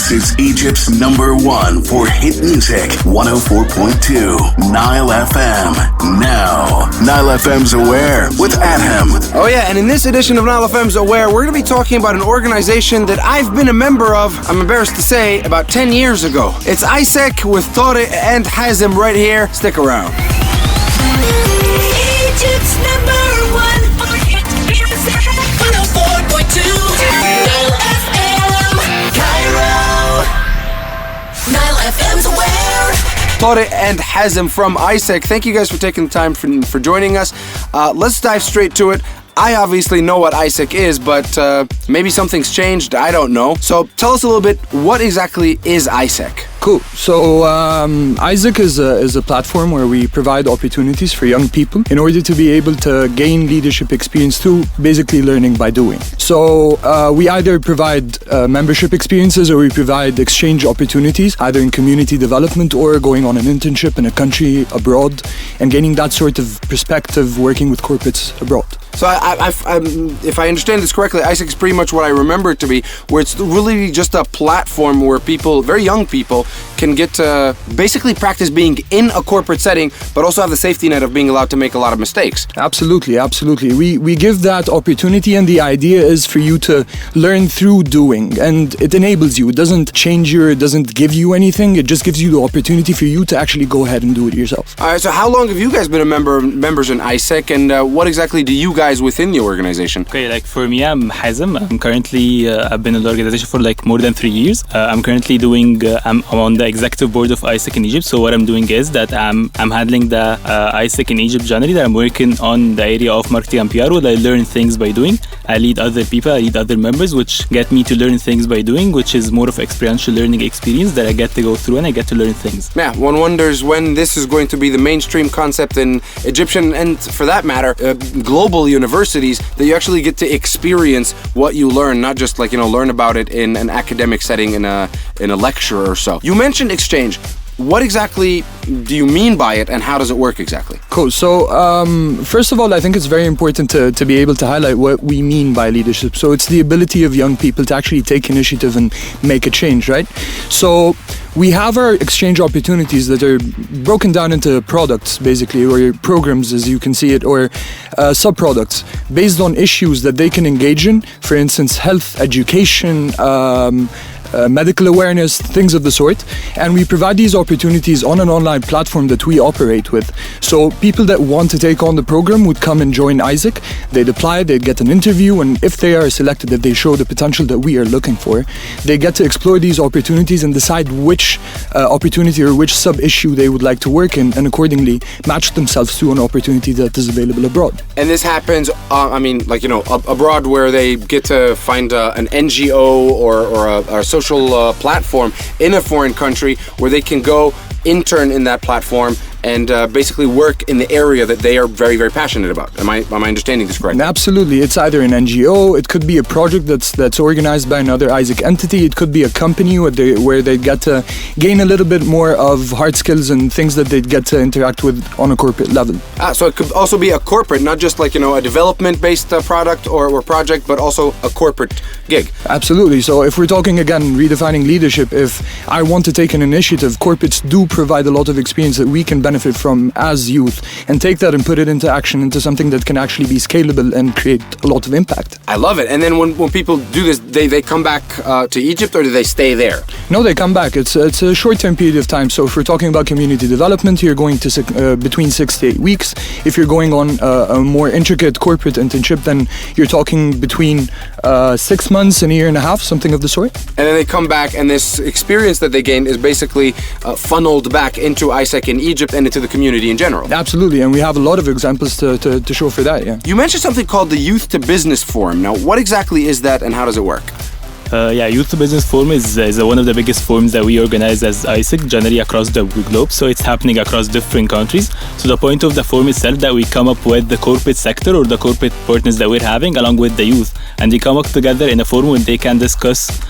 This is Egypt's #1 for hit music, 104.2 Nile FM. Now, Nile FM's Aware with Adham. Oh yeah, and in this edition of Nile FM's Aware, we're going to be talking about an organization that I've been a member of, I'm embarrassed to say, about 10 years ago. It's AISEC with Tariq and Adham right here. Stick around. Egypt's #1 for hit music, 104.2 Nile FM, Cairo. Nile FM's Aware. Tariq and Adham from AISEC, thank you guys for taking the time for joining us. Let's dive straight to it. I obviously know what AISEC is, but maybe something's changed. I don't know. So tell us a little bit, what exactly is AISEC? Cool. So AISEC is a platform where we provide opportunities for young people in order to be able to gain leadership experience through basically learning by doing. So we either provide membership experiences or we provide exchange opportunities, either in community development or going on an internship in a country abroad and gaining that sort of perspective working with corporates abroad. So if I understand this correctly, AISEC is pretty much what I remember it to be, where it's really just a platform where people, very young people, can get to basically practice being in a corporate setting, but also have the safety net of being allowed to make a lot of mistakes. Absolutely, absolutely. We give that opportunity, and the idea is for you to learn through doing, and it enables you. It doesn't change you, it doesn't give you anything, it just gives you the opportunity for you to actually go ahead and do it yourself. All right, so how long have you guys been members in AISEC, and what exactly do you guys within the organization? Okay, like for me, I'm Adham. I'm currently, I've been in the organization for like more than 3 years. I'm currently doing, I'm on the executive board of AISEC in Egypt. So what I'm doing is that I'm handling the AISEC in Egypt generally, that I'm working on the area of marketing and PR, where I learn things by doing. I lead other people, I lead other members, which get me to learn things by doing, which is more of experiential learning experience that I get to go through and I get to learn things. Yeah, one wonders when this is going to be the mainstream concept in Egyptian, and for that matter, global universities, that you actually get to experience what you learn, not just like, learn about it in an academic setting in a lecture or so. You mentioned exchange. What exactly do you mean by it, and how does it work exactly? Cool. So, first of all, I think it's very important to be able to highlight what we mean by leadership. So it's the ability of young people to actually take initiative and make a change, right? So we have our exchange opportunities that are broken down into products, basically, or programs, as you can see it, or sub-products based on issues that they can engage in. For instance, health, education, medical awareness, things of the sort. And we provide these opportunities on an online platform that we operate with. So people that want to take on the program would come and join AISEC. They'd apply, they'd get an interview, and if they are selected, if they show the potential that we are looking for, they get to explore these opportunities and decide which opportunity or which sub-issue they would like to work in, and accordingly match themselves to an opportunity that is available abroad. And this happens, abroad, where they get to find an NGO or a social platform in a foreign country where they can go intern in that platform and basically work in the area that they are very, very passionate about. Am I understanding this correctly? Absolutely. It's either an NGO, it could be a project that's organized by another AISEC entity, it could be a company where they get to gain a little bit more of hard skills and things that they get to interact with on a corporate level. So it could also be a corporate, not just like, a development-based product or project, but also a corporate gig. Absolutely. So if we're talking, again, redefining leadership, if I want to take an initiative, corporates do provide a lot of experience that we can benefit from as youth, and take that and put it into action, into something that can actually be scalable and create a lot of impact. I love it. And then when people do this, they come back to Egypt, or do they stay there? No, they come back. It's a short-term period of time. So if we're talking about community development, you're going to between 6 to 8 weeks. If you're going on a more intricate corporate internship, then you're talking between 6 months and a year and a half, something of the sort. And then they come back, and this experience that they gain is basically funneled back into AISEC in Egypt and into the community in general. Absolutely, and we have a lot of examples to show for that, yeah. You mentioned something called the Youth to Business Forum. Now, what exactly is that, and how does it work? Youth to Business Forum is one of the biggest forums that we organize as AISEC, generally across the globe. So it's happening across different countries. So the point of the forum itself that we come up with the corporate sector or the corporate partners that we're having along with the youth. And they come up together in a forum where they can discuss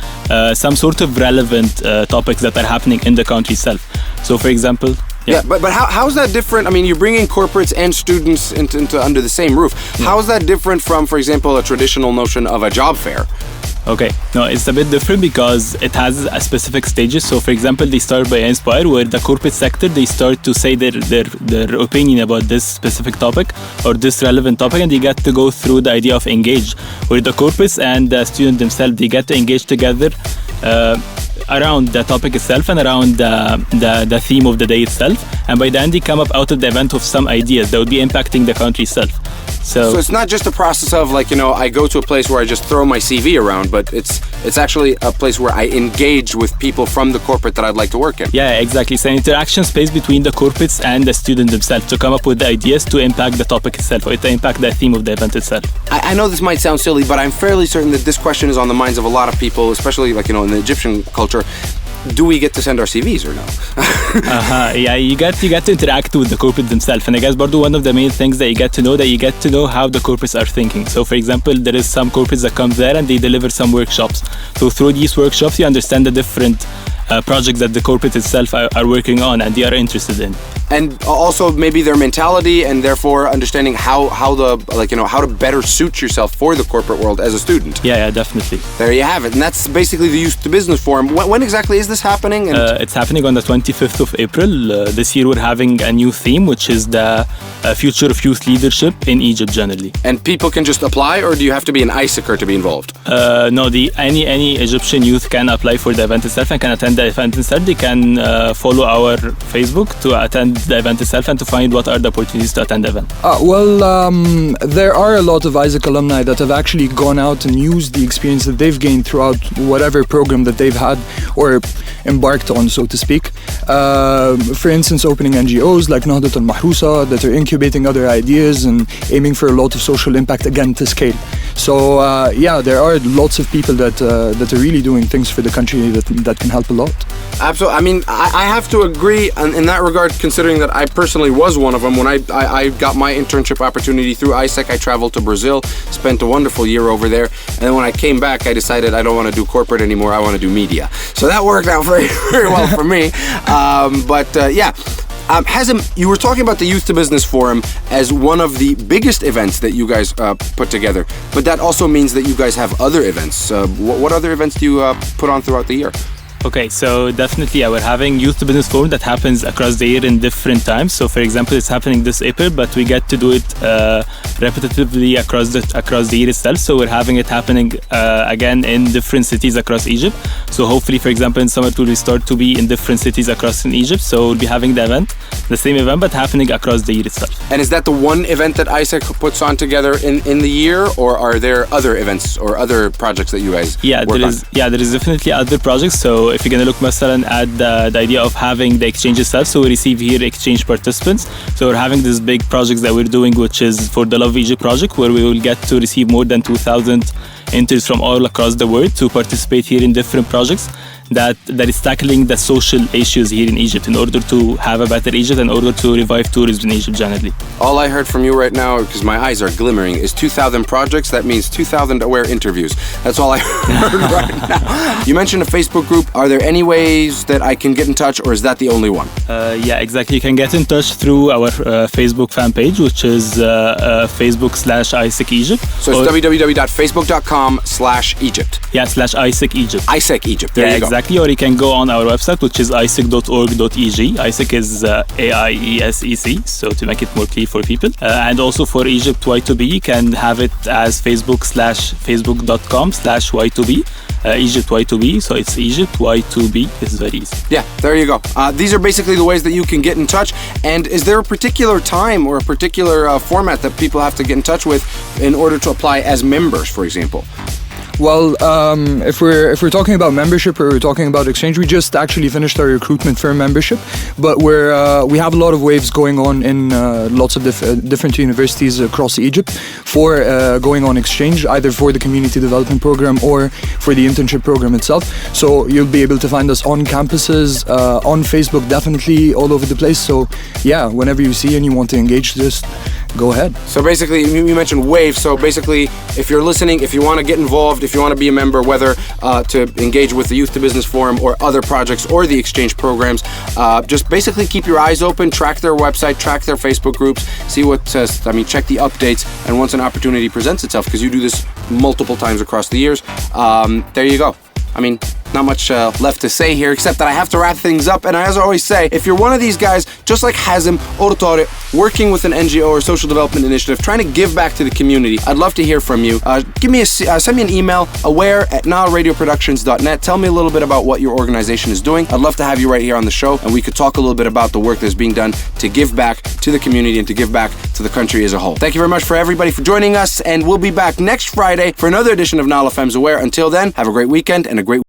some sort of relevant topics that are happening in the country itself. So for example, Yeah, but how's that different? I mean, you're bringing corporates and students into under the same roof. How is that different from, for example, a traditional notion of a job fair? Okay, no, it's a bit different because it has a specific stages. So, for example, they start by Inspire, where the corporate sector, they start to say their opinion about this specific topic or this relevant topic, and they get to go through the idea of engage, where the corporates and the student themselves, they get to engage together around the topic itself and around the theme of the day itself. And by the end, they come up out of the event with some ideas that would be impacting the country itself. So it's not just a process of like, I go to a place where I just throw my CV around, but it's actually a place where I engage with people from the corporate that I'd like to work in. Yeah, exactly. It's an interaction space between the corporates and the student themselves to come up with the ideas to impact the topic itself or to impact the theme of the event itself. I know this might sound silly, but I'm fairly certain that this question is on the minds of a lot of people, especially like, in the Egyptian culture. Do we get to send our CVs or no? Yeah, you get to interact with the corporate themselves, and I guess Bardo, one of the main things that you get to know how the corporates are thinking. So, for example, there is some corporates that come there and they deliver some workshops. So through these workshops, you understand the different projects that the corporate itself are working on and they are interested in. And also maybe their mentality, and therefore understanding how to better suit yourself for the corporate world as a student. Yeah, definitely. There you have it, and that's basically the Youth to Business Forum. When exactly is this happening? It's happening on the 25th of April. This year we're having a new theme, which is the future of youth leadership in Egypt generally. And people can just apply, or do you have to be an AISEC to be involved? No, any Egyptian youth can apply for the event itself and can attend the event itself. They can follow our Facebook to attend the event itself and to find what are the opportunities to attend the event. There are a lot of AISEC alumni that have actually gone out and used the experience that they've gained throughout whatever program that they've had or embarked on, so to speak. For instance, opening NGOs like Nahdat al-Mahrusa that are incubating other ideas and aiming for a lot of social impact, again, to scale. So there are lots of people that are really doing things for the country that can help a lot. Absolutely. I mean, I have to agree in that regard, considering that I personally was one of them. When I got my internship opportunity through AISEC, I traveled to Brazil, spent a wonderful year over there, and then when I came back, I decided I don't want to do corporate anymore, I want to do media. So that worked out very, very well for me. Hazem, you were talking about the Youth to Business Forum as one of the biggest events that you guys put together, but that also means that you guys have other events. What other events do you put on throughout the year? Okay, so definitely we're having Youth to Business Forum that happens across the year in different times. So for example, it's happening this April, but we get to do it repetitively across the year itself. So we're having it happening again in different cities across Egypt. So hopefully, for example, in summer we'll start to be in different cities across in Egypt. So we'll be having the same event, but happening across the year itself. And is that the one event that AISEC puts on together in the year, or are there other events or other projects that you guys work on? There is definitely other projects. So if you're going to look masalan at the idea of having the exchange itself, so we receive here exchange participants. So we're having this big project that we're doing, which is for the Love Egypt project, where we will get to receive more than 2,000 interns from all across the world to participate here in different projects that is tackling the social issues here in Egypt in order to have a better Egypt, in order to revive tourism in Egypt generally. All I heard from you right now, because my eyes are glimmering, is 2,000 projects. That means 2,000 aware interviews. That's all I heard right now. You mentioned a Facebook group. Are there any ways that I can get in touch, or is that the only one? Yeah, exactly. You can get in touch through our Facebook fan page, which is Facebook/AISEC Egypt. So it's www.facebook.com/Egypt. Yeah, /AISEC Egypt. AISEC Egypt. There you go. Exactly, or you can go on our website, which is aisec.org.eg. AISEC is AIESEC, so to make it more clear for people. And also for Egypt Y2B, you can have it as facebook.com/Y2B. Egypt Y2B, so it's Egypt Y2B. It's very easy. Yeah, there you go. These are basically the ways that you can get in touch. And is there a particular time or a particular format that people have to get in touch with in order to apply as members, for example? Well, if we're talking about membership or we're talking about exchange, we just actually finished our recruitment for membership, but we have a lot of waves going on in lots of different universities across Egypt for going on exchange, either for the community development program or for the internship program itself. So you'll be able to find us on campuses, on Facebook, definitely all over the place. So yeah, whenever you see and you want to engage, just go ahead. So basically, you mentioned WAVE. So basically, if you're listening, if you want to get involved, if you want to be a member, whether to engage with the Youth to Business Forum or other projects or the exchange programs, just basically keep your eyes open, track their website, track their Facebook groups, see what check the updates, and once an opportunity presents itself, because you do this multiple times across the years, there you go. I mean, not much left to say here, except that I have to wrap things up. And as I always say, if you're one of these guys, just like Hazem or Tariq, working with an NGO or social development initiative, trying to give back to the community, I'd love to hear from you. Send me an email, aware@nileradioproductions.net. Tell me a little bit about what your organization is doing. I'd love to have you right here on the show, and we could talk a little bit about the work that's being done to give back to the community and to give back to the country as a whole. Thank you very much for everybody for joining us, and we'll be back next Friday for another edition of NILEFM'S AWARE. Until then, have a great weekend and a great